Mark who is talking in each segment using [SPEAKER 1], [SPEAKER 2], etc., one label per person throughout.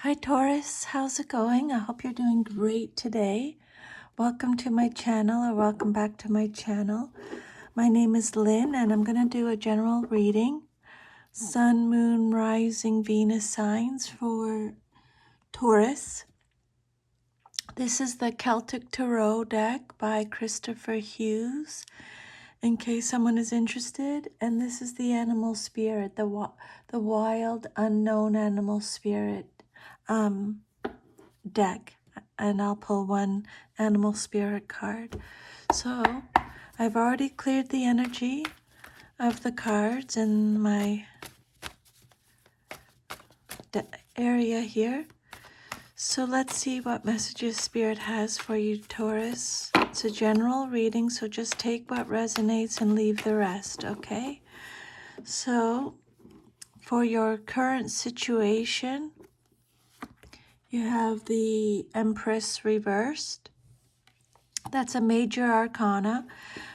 [SPEAKER 1] Hi Taurus, how's it going? I hope you're doing great today. Welcome to my channel, or welcome back to my channel. My name is Lynn and I'm going to do a general reading. Sun, Moon, Rising, Venus signs for Taurus. This is the Celtic Tarot deck by Christopher Hughes, in case someone is interested. And this is the animal spirit, the wild, unknown animal spirit deck, and I'll pull one animal spirit card. So I've already cleared the energy of the cards in my area here. So let's see what messages Spirit has for you, Taurus. It's a general reading, so just take what resonates and leave the rest, okay? So for your current situation, you have the Empress reversed. That's a major arcana.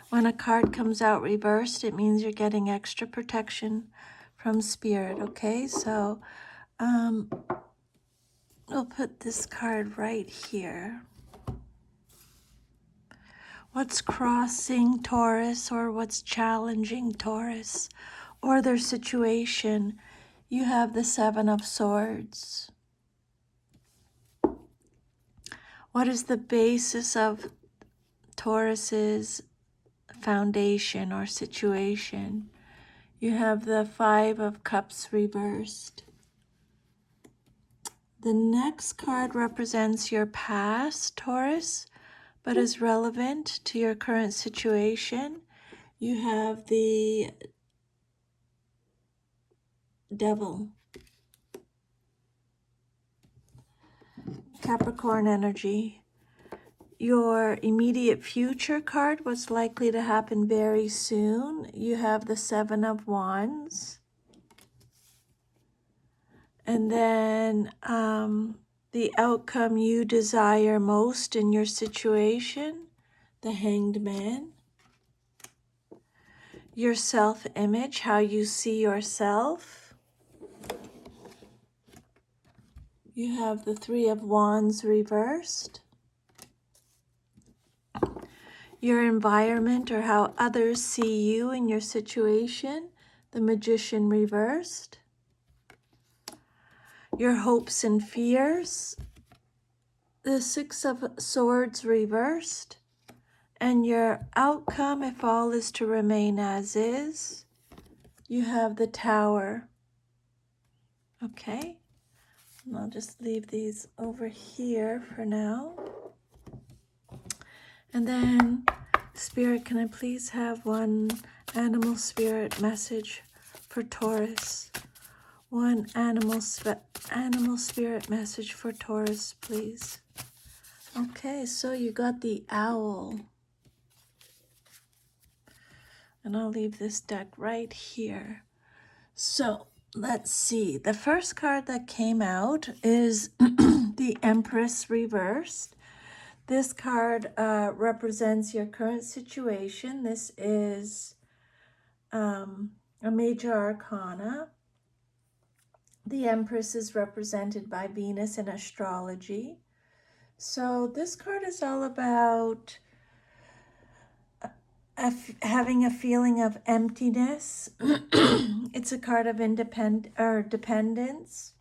[SPEAKER 1] When a card comes out reversed, it means you're getting extra protection from Spirit, okay? So we'll put this card right here. What's crossing Taurus, or what's challenging Taurus or their situation? You have the Seven of Swords. What is the basis of Taurus's foundation or situation? You have the Five of Cups reversed. The next card represents your past, Taurus, but is relevant to your current situation. You have the Devil. Capricorn energy. Your immediate future card, what's likely to happen very soon. You have the Seven of Wands. And then the outcome you desire most in your situation, the Hanged Man. Your self-image, how you see yourself. You have the Three of Wands reversed. Your environment, or how others see you in your situation, the Magician reversed. Your hopes and fears, the Six of Swords reversed. And your outcome, if all is to remain as is, you have the Tower. Okay, and I'll just leave these over here for now. And then, Spirit, can I please have one animal spirit message for Taurus? One animal spirit message for Taurus, please. Okay, so you got the Owl. And I'll leave this deck right here. So let's see. The first card that came out is the Empress reversed. This card represents your current situation. This is a major arcana. The Empress is represented by Venus in astrology. So this card is all about having a feeling of emptiness. It's a card of dependence,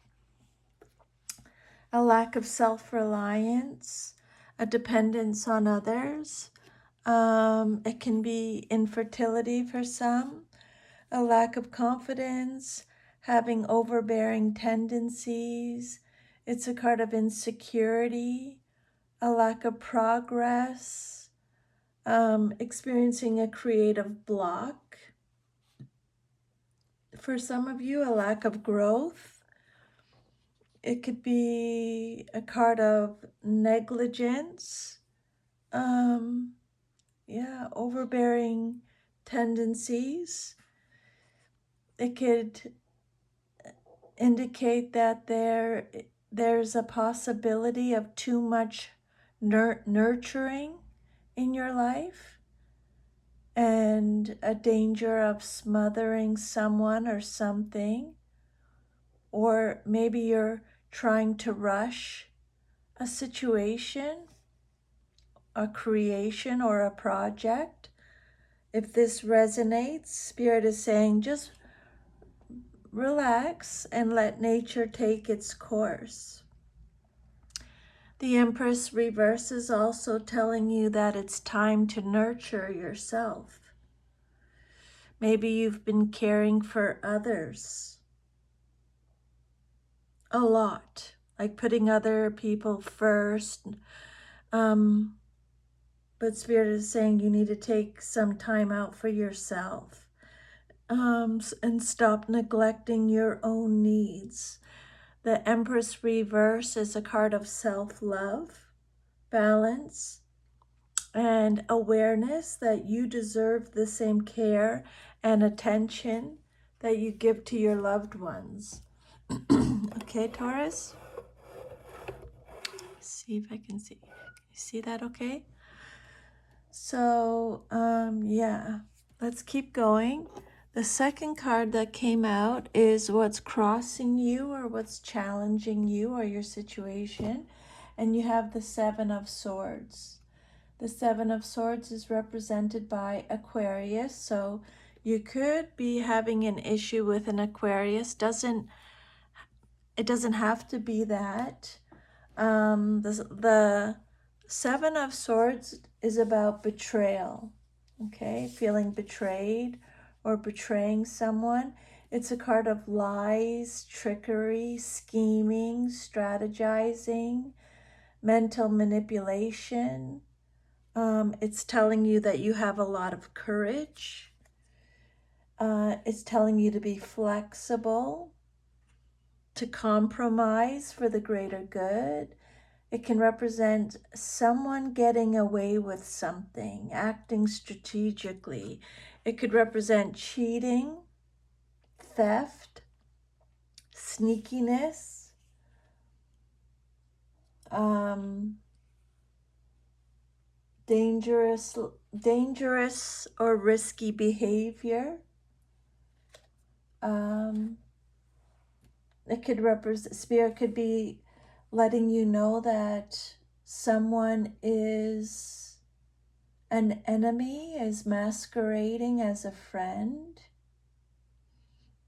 [SPEAKER 1] a lack of self-reliance, a dependence on others. It can be infertility for some, a lack of confidence, having overbearing tendencies. It's a card of insecurity, a lack of progress, experiencing a creative block. For some of you, a lack of growth. It could be a card of negligence. Overbearing tendencies. It could indicate that there's a possibility of too much nurturing in your life, and a danger of smothering someone or something. Or maybe you're trying to rush a situation, a creation, or a project. If this resonates, Spirit is saying just relax and let nature take its course. The Empress reverse is also telling you that it's time to nurture yourself. Maybe you've been caring for others a lot, like putting other people first. But Spirit is saying you need to take some time out for yourself, and stop neglecting your own needs. The Empress reverse is a card of self-love, balance, and awareness that you deserve the same care and attention that you give to your loved ones. Okay, Taurus? See if I can see. Can you see that okay? So, yeah, let's keep going. The second card that came out is what's crossing you or what's challenging you or your situation. And you have the Seven of Swords. The Seven of Swords is represented by Aquarius. So you could be having an issue with an Aquarius. It doesn't have to be that. The Seven of Swords is about betrayal, okay? Feeling betrayed or betraying someone. It's a card of lies, trickery, scheming, strategizing, mental manipulation. It's telling you that you have a lot of courage. It's telling you to be flexible, to compromise for the greater good. It can represent someone getting away with something, acting strategically. It could represent cheating, theft, sneakiness, dangerous or risky behavior. It could represent, Spirit could be letting you know that someone is an enemy, is masquerading as a friend.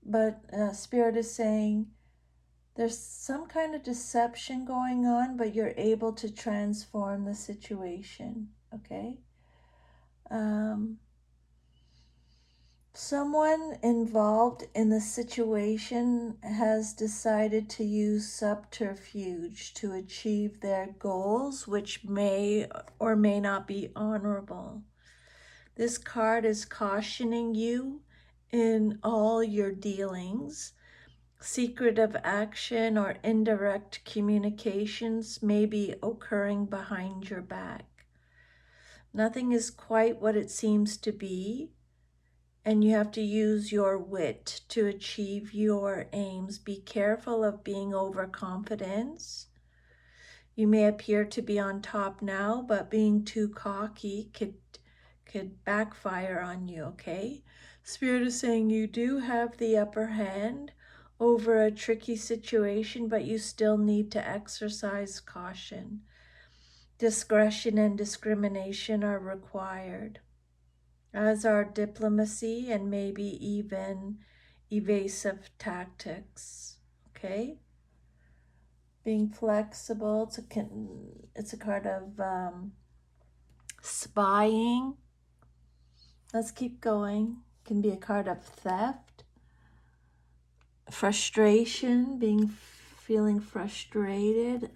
[SPEAKER 1] But Spirit is saying there's some kind of deception going on, but you're able to transform the situation, okay? Someone involved in the situation has decided to use subterfuge to achieve their goals, which may or may not be honorable. This card is cautioning you in all your dealings. Secretive action or indirect communications may be occurring behind your back. Nothing is quite what it seems to be, and you have to use your wit to achieve your aims. Be careful of being overconfident. You may appear to be on top now, but being too cocky could backfire on you, okay? Spirit is saying you do have the upper hand over a tricky situation, but you still need to exercise caution. Discretion and discrimination are required, as are diplomacy and maybe even evasive tactics, okay? Being flexible, it's a card of spying. Let's keep going. It can be a card of theft, frustration, feeling frustrated.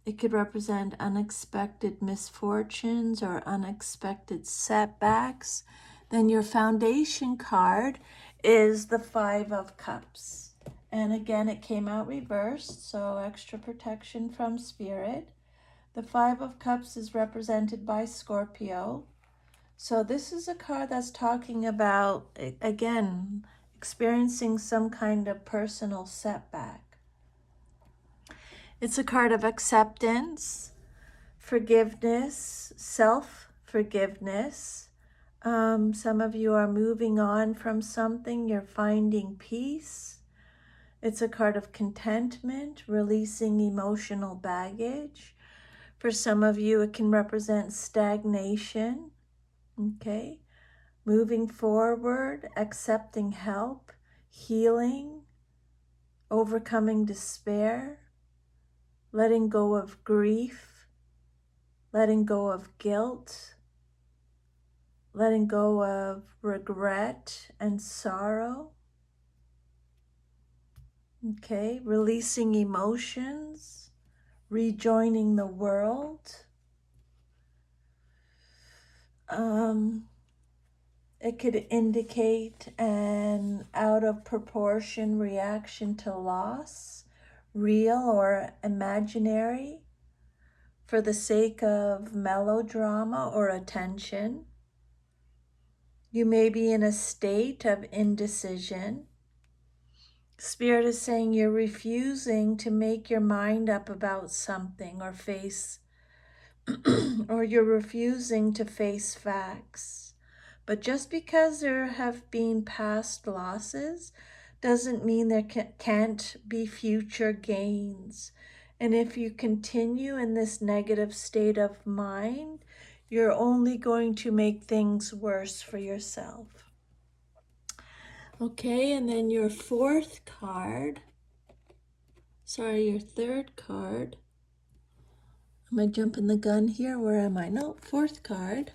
[SPEAKER 1] It could represent unexpected misfortunes or unexpected setbacks. Then your foundation card is the Five of Cups. And again, it came out reversed, so extra protection from Spirit. The Five of Cups is represented by Scorpio. So this is a card that's talking about, again, experiencing some kind of personal setback. It's a card of acceptance, forgiveness, self-forgiveness. Some of you are moving on from something. You're finding peace. It's a card of contentment, releasing emotional baggage. For some of you, it can represent stagnation, okay? Moving forward, accepting help, healing, overcoming despair, letting go of grief, letting go of guilt, letting go of regret and sorrow. Okay, releasing emotions, rejoining the world. It could indicate an out of proportion reaction to loss, real or imaginary, for the sake of melodrama or attention. You may be in a state of indecision. Spirit is saying you're refusing to make your mind up about something or face, or you're refusing to face facts. But just because there have been past losses doesn't mean there can't be future gains. And if you continue in this negative state of mind, you're only going to make things worse for yourself. Okay, and then your third card. Am I jumping the gun here? Where am I? No, fourth card.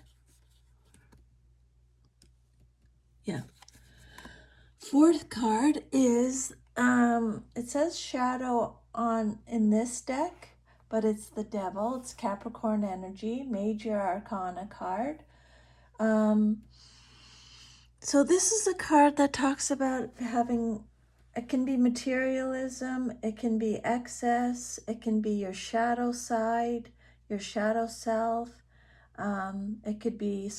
[SPEAKER 1] Yeah. Fourth card is, it says shadow in this deck, but it's the devil. It's Capricorn energy, major arcana card. So this is a card that talks about having, it can be materialism, it can be excess, it can be your shadow side, your shadow self. It could be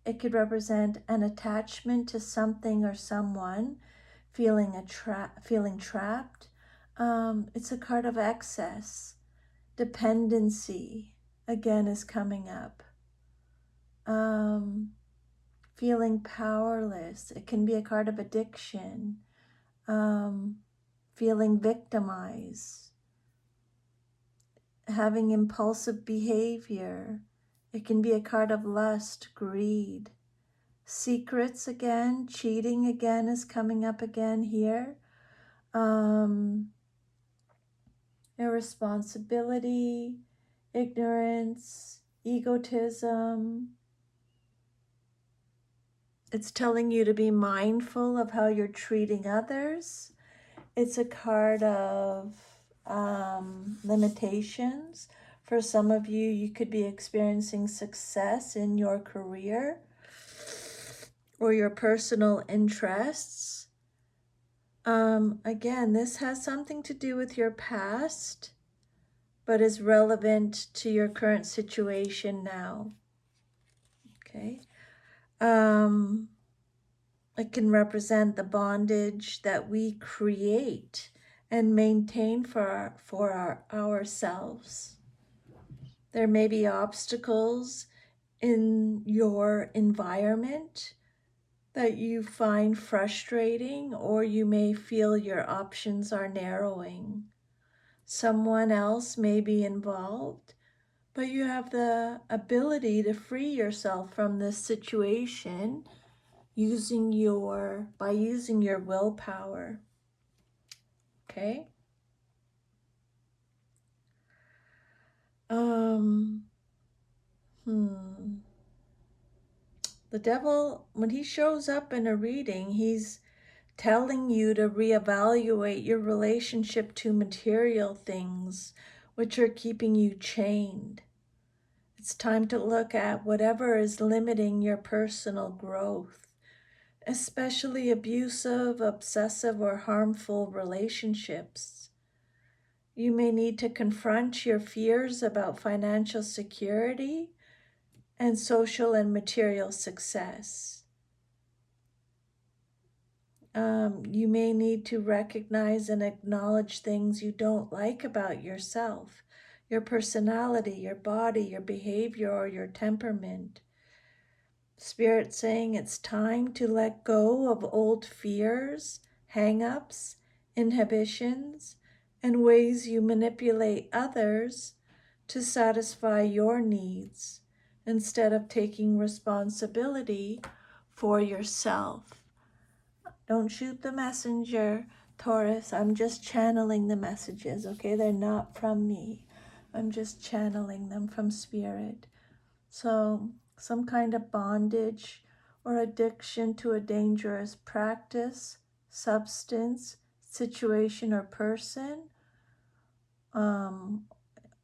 [SPEAKER 1] it could represent an attachment to something or someone, feeling trapped. It's a card of excess. Dependency again is coming up. Feeling powerless. It can be a card of addiction. Feeling victimized. Having impulsive behavior. It can be a card of lust, greed. Secrets again, cheating again is coming up again here. Irresponsibility, ignorance, egotism. It's telling you to be mindful of how you're treating others. It's a card of limitations. For some of you, you could be experiencing success in your career or your personal interests. Again, this has something to do with your past, but is relevant to your current situation now. Okay. It can represent the bondage that we create and maintain for ourselves. There may be obstacles in your environment that you find frustrating, or you may feel your options are narrowing. Someone else may be involved, but you have the ability to free yourself from this situation by using your willpower. Okay? The devil, when he shows up in a reading, he's telling you to reevaluate your relationship to material things which are keeping you chained. It's time to look at whatever is limiting your personal growth, especially abusive, obsessive, or harmful relationships. You may need to confront your fears about financial security and social and material success. You may need to recognize and acknowledge things you don't like about yourself, your personality, your body, your behavior, or your temperament. Spirit saying it's time to let go of old fears, hang-ups, inhibitions, and ways you manipulate others to satisfy your needs instead of taking responsibility for yourself. Don't shoot the messenger, Taurus. I'm just channeling the messages, okay? They're not from me. I'm just channeling them from spirit. So, some kind of bondage or addiction to a dangerous practice, substance, situation, or person.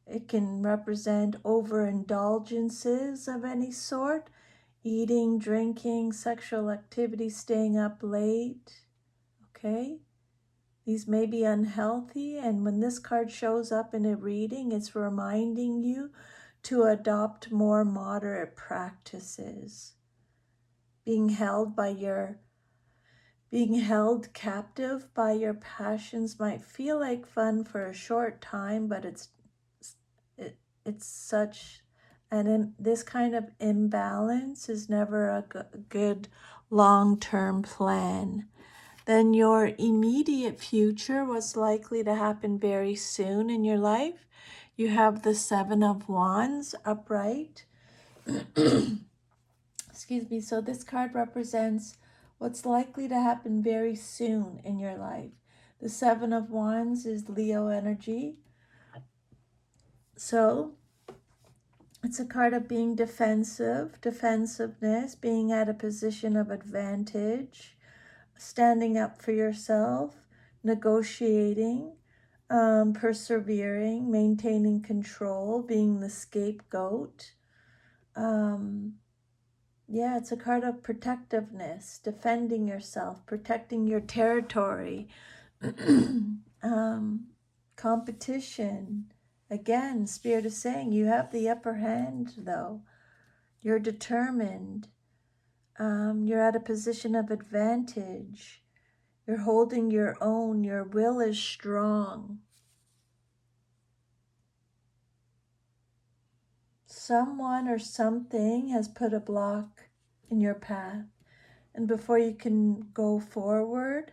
[SPEAKER 1] It can represent overindulgences of any sort, eating, drinking, sexual activity, staying up late. Okay? These may be unhealthy, and when this card shows up in a reading, it's reminding you to adopt more moderate practices. Being held captive by your passions might feel like fun for a short time, but it's such this kind of imbalance is never a good long-term plan. Then your immediate future, what's likely to happen very soon in your life. You have the Seven of Wands upright. Excuse me. So this card represents what's likely to happen very soon in your life. The Seven of Wands is Leo energy. So it's a card of being defensiveness, being at a position of advantage, standing up for yourself, negotiating, persevering, maintaining control, being the scapegoat. It's a card of protectiveness, defending yourself, protecting your territory, competition. Again, Spirit is saying you have the upper hand, though. You're determined. You're at a position of advantage. You're holding your own. Your will is strong. Someone or something has put a block in your path. And before you can go forward,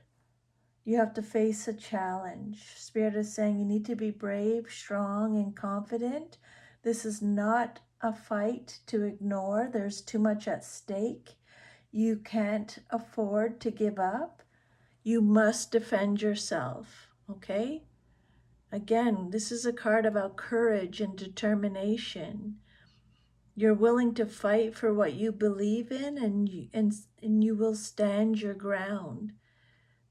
[SPEAKER 1] you have to face a challenge. Spirit is saying you need to be brave, strong, and confident. This is not a fight to ignore. There's too much at stake. You can't afford to give up. You must defend yourself, okay? Again, this is a card about courage and determination. You're willing to fight for what you believe in, and you will stand your ground.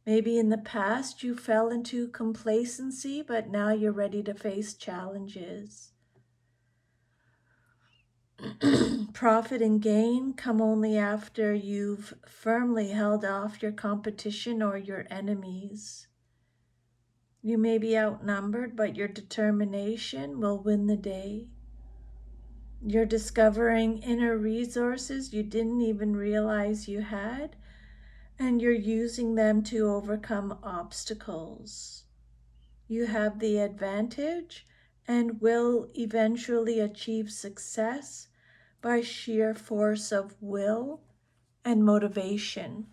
[SPEAKER 1] Maybe in the past you fell into complacency, but now you're ready to face challenges. Profit and gain come only after you've firmly held off your competition or your enemies. You may be outnumbered, but your determination will win the day. You're discovering inner resources you didn't even realize you had, and you're using them to overcome obstacles. You have the advantage and will eventually achieve success by sheer force of will and motivation.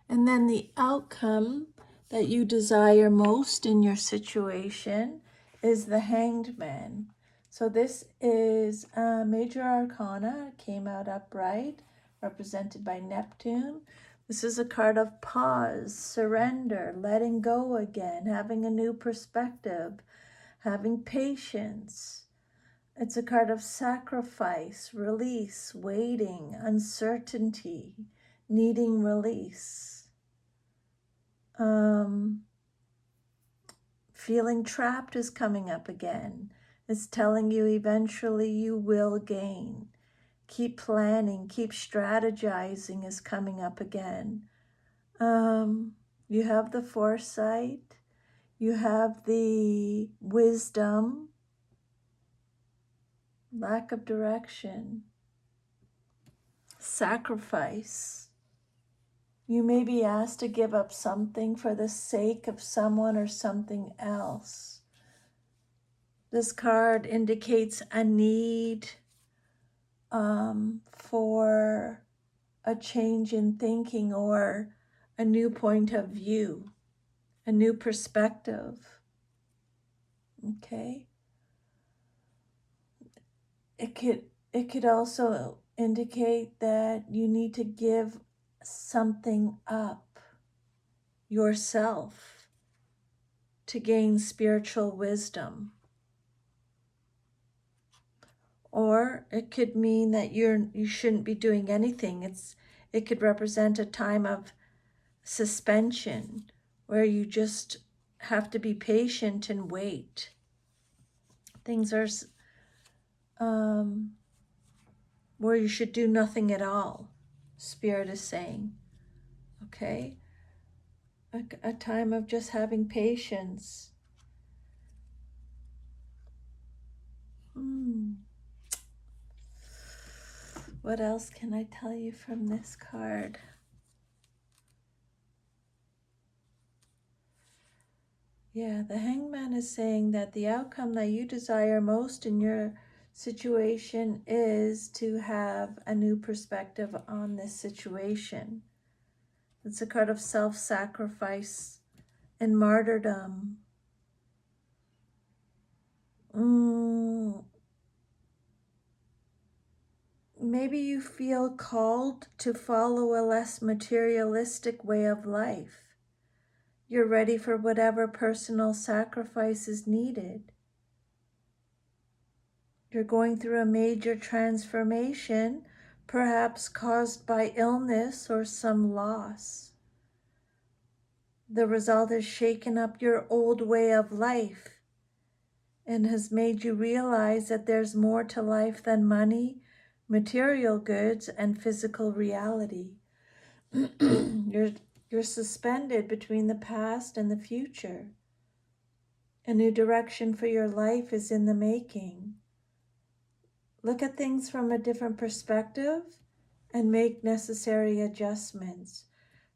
[SPEAKER 1] And then the outcome that you desire most in your situation is the Hanged Man. So this is a major arcana, came out upright, represented by Neptune. This is a card of pause, surrender, letting go again, having a new perspective, having patience. It's a card of sacrifice, release, waiting, uncertainty, needing release. Feeling trapped is coming up again. It's telling you eventually you will gain. Keep planning, keep strategizing is coming up again. You have the foresight, you have the wisdom, lack of direction, sacrifice. You may be asked to give up something for the sake of someone or something else. This card indicates a need for a change in thinking or a new point of view, a new perspective. Okay? It could also indicate that you need to give something up yourself to gain spiritual wisdom. Or it could mean that you shouldn't be doing anything. It could represent a time of suspension where you just have to be patient and wait. Things are where you should do nothing at all, Spirit is saying. Okay? A time of just having patience. What else can I tell you from this card? Yeah, the Hangman is saying that the outcome that you desire most in your situation is to have a new perspective on this situation. It's a card of self-sacrifice and martyrdom. Maybe you feel called to follow a less materialistic way of life. You're ready for whatever personal sacrifice is needed. You're going through a major transformation, perhaps caused by illness or some loss. The result has shaken up your old way of life and has made you realize that there's more to life than money, material goods, and physical reality. You're suspended between the past and the future. A new direction for your life is in the making. Look at things from a different perspective and make necessary adjustments.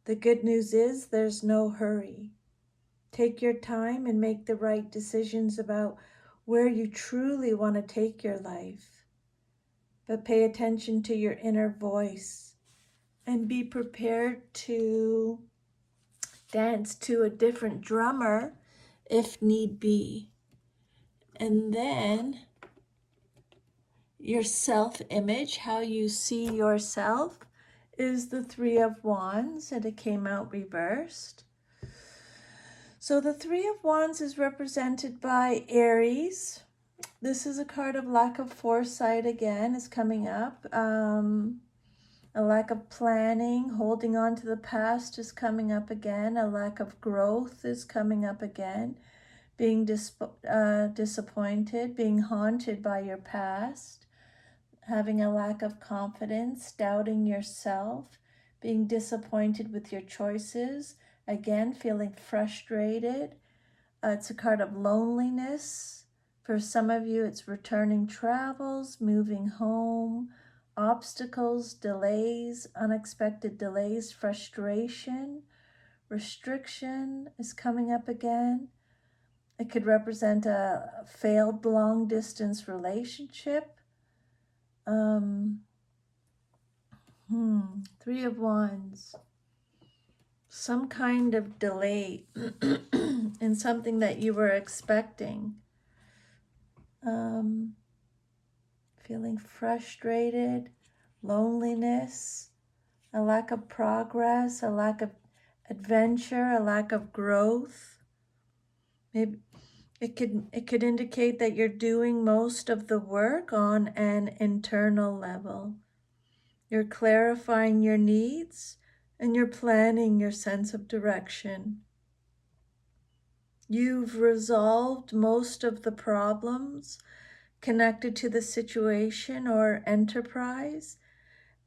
[SPEAKER 1] The good news is there's no hurry. Take your time and make the right decisions about where you truly want to take your life. But pay attention to your inner voice and be prepared to dance to a different drummer if need be. And then your self-image, how you see yourself, is the Three of Wands, and it came out reversed. So the Three of Wands is represented by Aries. This is a card of lack of foresight again, is coming up. A lack of planning, holding on to the past is coming up again. A lack of growth is coming up again. Being disappointed, being haunted by your past. Having a lack of confidence, doubting yourself, being disappointed with your choices, again, feeling frustrated. It's a card of loneliness. For some of you, it's returning travels, moving home, obstacles, delays, unexpected delays, frustration, restriction is coming up again. It could represent a failed long-distance relationship. Three of Wands. Some kind of delay in something that you were expecting. Feeling frustrated, loneliness, a lack of progress, a lack of adventure, a lack of growth. Maybe it could indicate that you're doing most of the work on an internal level. You're clarifying your needs and you're planning your sense of direction. You've resolved most of the problems connected to the situation or enterprise,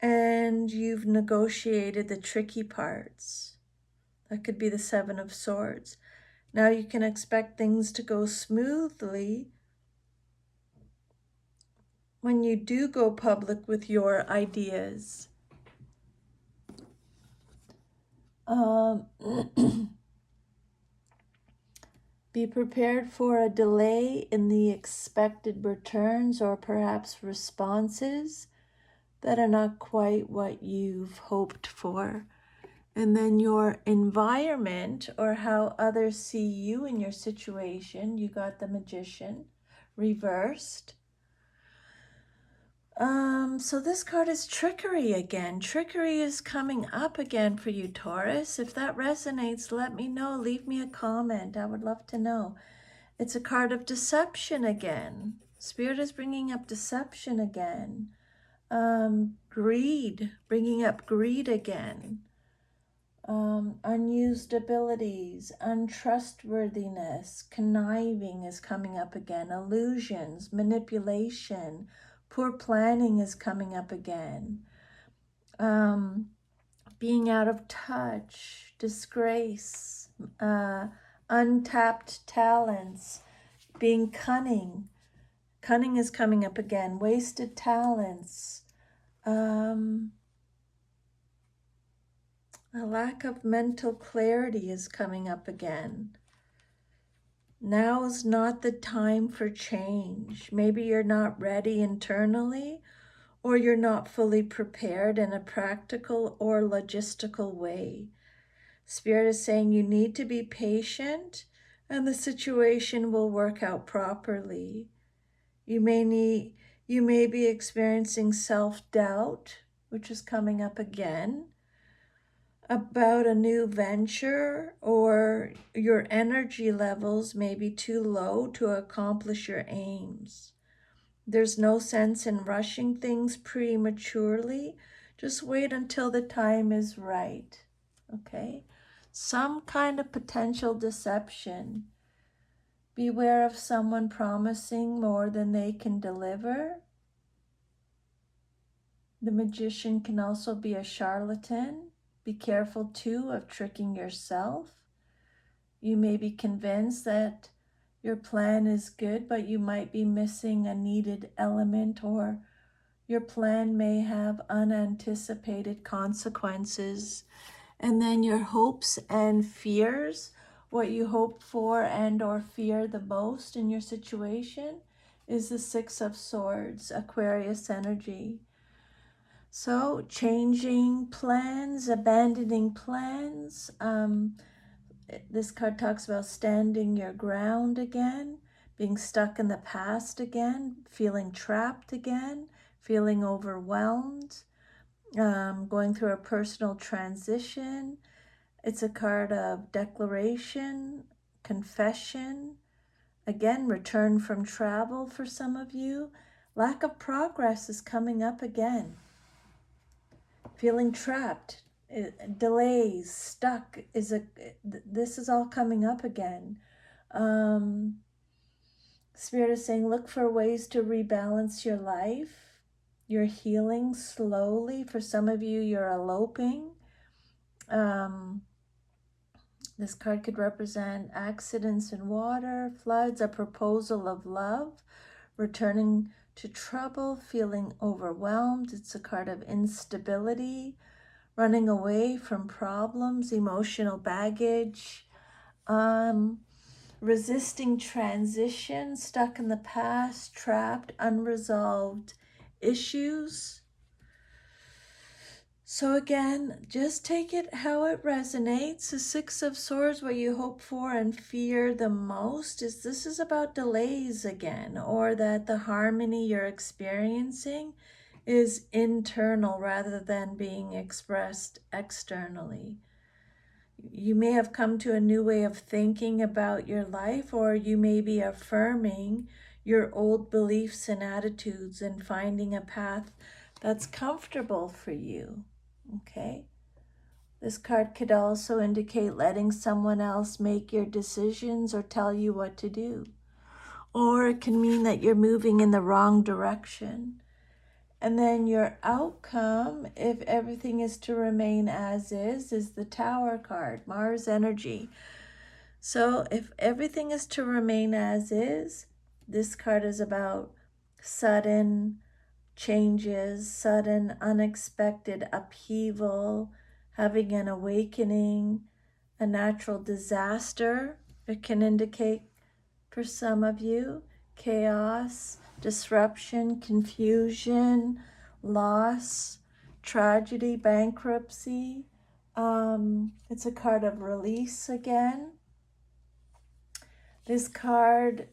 [SPEAKER 1] and you've negotiated the tricky parts. That could be the Seven of Swords. Now you can expect things to go smoothly when you do go public with your ideas. Be prepared for a delay in the expected returns or perhaps responses that are not quite what you've hoped for. And then your environment, or how others see you in your situation, you got the Magician reversed. So this card is trickery again. Trickery is coming up again for you, Taurus. If that resonates, let me know. Leave me a comment. I would love to know. It's a card of deception again. Spirit is bringing up deception again. Greed, bringing up greed again. Unused abilities, untrustworthiness, conniving is coming up again. Illusions, manipulation, poor planning is coming up again. Being out of touch, disgrace, untapped talents, being cunning. Cunning is coming up again. Wasted talents. A lack of mental clarity is coming up again. Now is not the time for change. Maybe you're not ready internally, or you're not fully prepared in a practical or logistical way. Spirit is saying you need to be patient and the situation will work out properly. You may be experiencing self-doubt, which is coming up again, about a new venture, or your energy levels may be too low to accomplish your aims. There's no sense in rushing things prematurely. Just wait until the time is right, okay? Some kind of potential deception. Beware of someone promising more than they can deliver. The Magician can also be a charlatan. Be careful too of tricking yourself. You may be convinced that your plan is good, but you might be missing a needed element, or your plan may have unanticipated consequences. And then your hopes and fears, what you hope for and or fear the most in your situation, is the Six of Swords, Aquarius energy. So changing plans, abandoning plans. This card talks about standing your ground again, being stuck in the past again, feeling trapped again, feeling overwhelmed, going through a personal transition. It's a card of declaration, confession, again, return from travel for some of you. Lack of progress is coming up again. Feeling trapped, delays, stuck, this is all coming up again. Spirit is saying, look for ways to rebalance your life. You're healing slowly. For some of you, you're eloping. This card could represent accidents in water, floods, a proposal of love, returning to trouble, feeling overwhelmed. It's a card of instability, running away from problems, emotional baggage, resisting transition, stuck in the past, trapped, unresolved issues. So again, just take it how it resonates. The Six of Swords, what you hope for and fear the most, is this is about delays again, or that the harmony you're experiencing is internal rather than being expressed externally. You may have come to a new way of thinking about your life, or you may be affirming your old beliefs and attitudes and finding a path that's comfortable for you. Okay, this card could also indicate letting someone else make your decisions or tell you what to do. Or it can mean that you're moving in the wrong direction. And then your outcome, if everything is to remain as is the Tower card, Mars energy. So if everything is to remain as is, this card is about sudden changes, sudden unexpected upheaval, having an awakening, a natural disaster. It can indicate for some of you chaos, disruption, confusion, loss, tragedy, bankruptcy, It's a card of release again. This card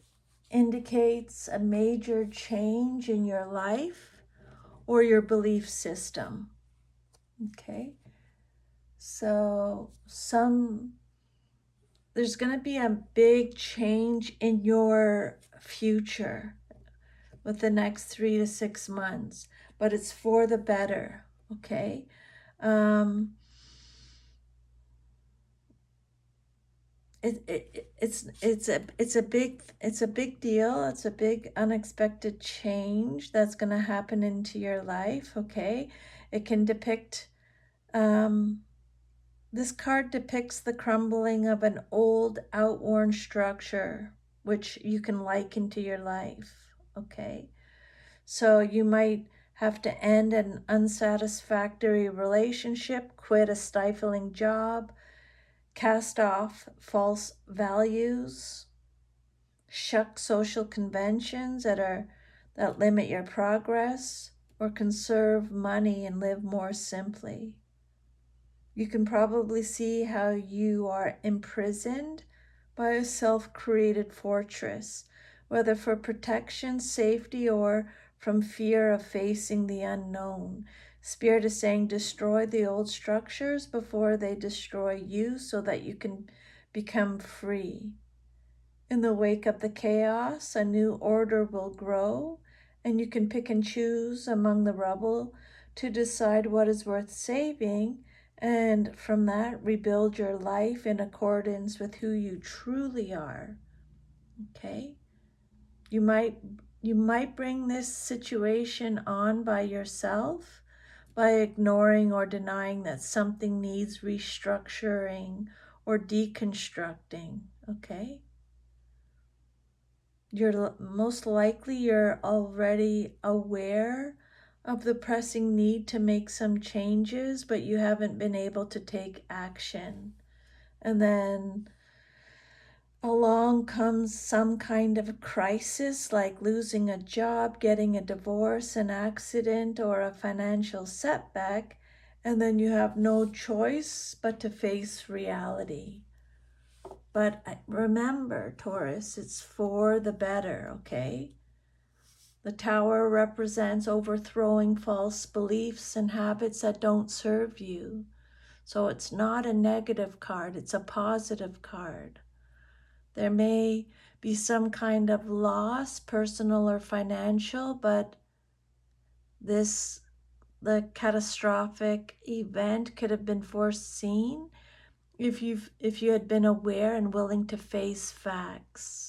[SPEAKER 1] indicates a major change in your life or your belief system. Okay. So there's going to be a big change in your future with the next 3 to 6 months, but it's for the better. Okay. Um, it's a big deal. It's a big unexpected change that's going to happen into your life. Okay. It can depict this card depicts the crumbling of an old outworn structure which you can liken to your life. Okay. So you might have to end an unsatisfactory relationship, quit a stifling job, cast off false values, shuck social conventions that limit your progress, or conserve money and live more simply. You can probably see how you are imprisoned by a self-created fortress, whether for protection, safety, or from fear of facing the unknown. Spirit is saying destroy the old structures before they destroy you so that you can become free. In the wake of the chaos, a new order will grow, and you can pick and choose among the rubble to decide what is worth saving, and from that, rebuild your life in accordance with who you truly are. Okay? You might bring this situation on by yourself by ignoring or denying that something needs restructuring or deconstructing. Okay? Most likely you're already aware of the pressing need to make some changes, but you haven't been able to take action. And then along comes some kind of a crisis, like losing a job, getting a divorce, an accident, or a financial setback, and then you have no choice but to face reality. But remember, Taurus, it's for the better, okay? The tower represents overthrowing false beliefs and habits that don't serve you. So it's not a negative card, it's a positive card. There may be some kind of loss, personal or financial, but the catastrophic event could have been foreseen if you had been aware and willing to face facts.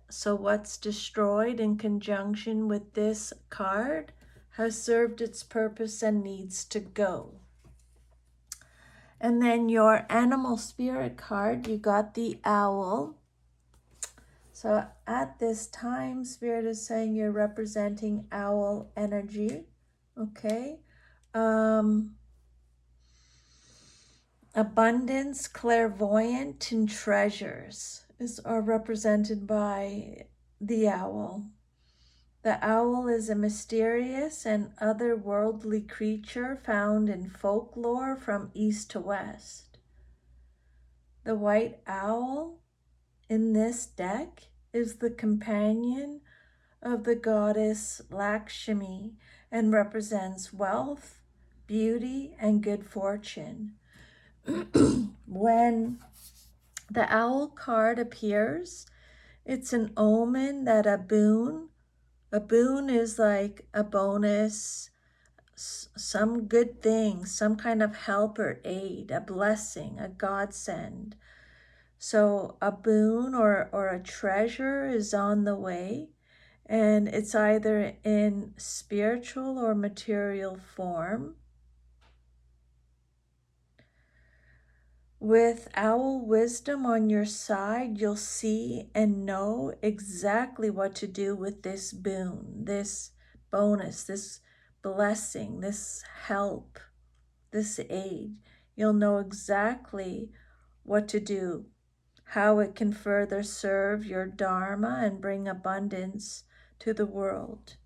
[SPEAKER 1] So what's destroyed in conjunction with this card has served its purpose and needs to go. And then your animal spirit card, you got the owl. So at this time, Spirit is saying you're representing owl energy. Okay. Abundance, clairvoyant, and treasures are represented by the owl. The owl is a mysterious and otherworldly creature found in folklore from east to west. The white owl in this deck is the companion of the goddess Lakshmi and represents wealth, beauty, and good fortune. When the owl card appears, it's an omen that a boon is like a bonus, some good thing, some kind of help or aid, a blessing, a godsend. So a boon or a treasure is on the way, and it's either in spiritual or material form. With owl wisdom on your side, you'll see and know exactly what to do with this boon, this bonus, this blessing, this help, this aid. You'll know exactly what to do, how it can further serve your dharma and bring abundance to the world.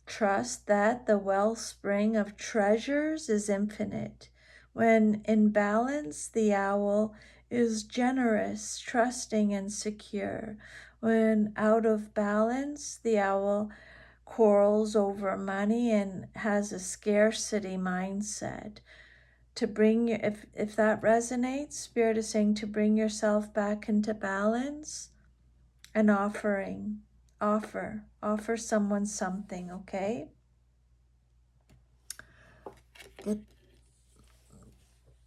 [SPEAKER 1] Trust that the wellspring of treasures is infinite. When in balance, the owl is generous, trusting, and secure. When out of balance, the owl quarrels over money and has a scarcity mindset. To bring your, if that resonates, Spirit is saying to bring yourself back into balance and offer someone something, okay? Get,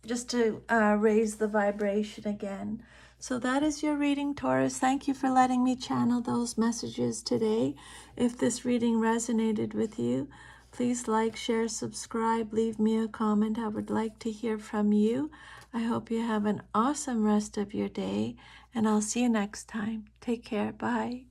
[SPEAKER 1] just to raise the vibration again. So that is your reading, Taurus. Thank you for letting me channel those messages today. If this reading resonated with you, please like, share, subscribe, leave me a comment. I would like to hear from you. I hope you have an awesome rest of your day, and I'll see you next time. Take care. Bye.